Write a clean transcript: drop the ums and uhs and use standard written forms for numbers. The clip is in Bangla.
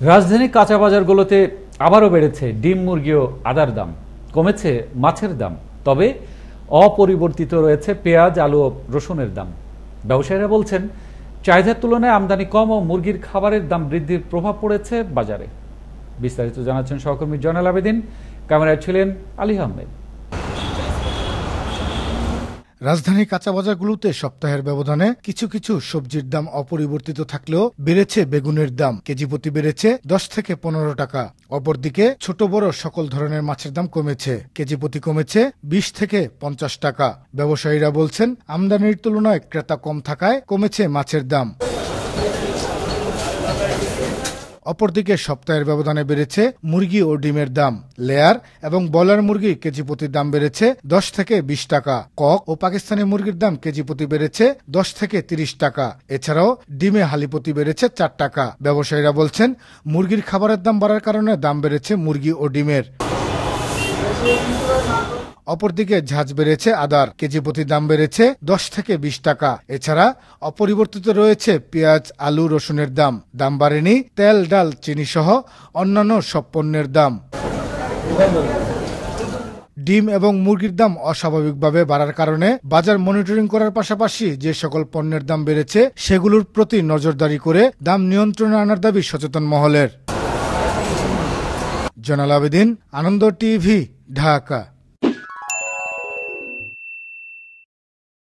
রাজধানীর কাঁচা বাজারগুলোতে আবারও বেড়েছে ডিম, মুরগি ও আদার দাম, কমেছে মাছের দাম, তবে অপরিবর্তিত রয়েছে পেঁয়াজ, আলু ও রসুনের দাম। ব্যবসায়ীরা বলছেন, চাহিদার তুলনায় আমদানি কম ও মুরগির খাবারের দাম বৃদ্ধির প্রভাব পড়েছে বাজারে। বিস্তারিত জানাচ্ছেন সহকর্মী জয়নাল আবেদিন, ক্যামেরায় ছিলেন আলী আহমেদ। রাজধানীর কাঁচা বাজারগুলোতে সপ্তাহের ব্যবধানে কিছু কিছু সবজির দাম অপরিবর্তিত থাকলেও বেড়েছে বেগুনের দাম। কেজি প্রতি বেড়েছে 10 থেকে 15 টাকা। অপরদিকে ছোট বড় সকল ধরনের মাছের দাম কমেছে। কেজি প্রতি কমেছে 20 থেকে 50 টাকা। ব্যবসায়ীরা বলছেন, আমদানির তুলনায় ক্রেতা কম থাকায় কমেছে মাছের দাম। অপরদিকে সপ্তাহের ব্যবধানে বেড়েছে মুরগি ও ডিমের দাম। লেয়ার এবং ব্রয়লার মুরগি কেজি প্রতি দাম বেড়েছে 10 থেকে 20 টাকা। কক ও পাকিস্তানি মুরগির দাম কেজি প্রতি বেড়েছে 10 থেকে 30 টাকা। এছাড়াও ডিমে হালি প্রতি বেড়েছে 4 টাকা। ব্যবসায়ীরা বলছেন, মুরগির খাবারের দাম বাড়ার কারণে দাম বেড়েছে মুরগি ও ডিমের। অপরদিকে ঝাঁজ বেড়েছে আদার, কেজি প্রতি দাম বেড়েছে 10 থেকে 20 টাকা। এছাড়া অপরিবর্তিত রয়েছে পেঁয়াজ, আলু, রসুনের দাম। দাম বাড়েনি তেল, ডাল, চিনি সহ অন্যান্য সব পণ্যের দাম। ডিম এবং মুরগির দাম অস্বাভাবিকভাবে বাড়ার কারণে বাজার মনিটরিং করার পাশাপাশি যে সকল পণ্যের দাম বেড়েছে সেগুলোর প্রতি নজরদারি করে দাম নিয়ন্ত্রণে আনার দাবি সচেতন মহলের। জয়নাল আবেদিন, আনন্দ টিভি, ঢাকা।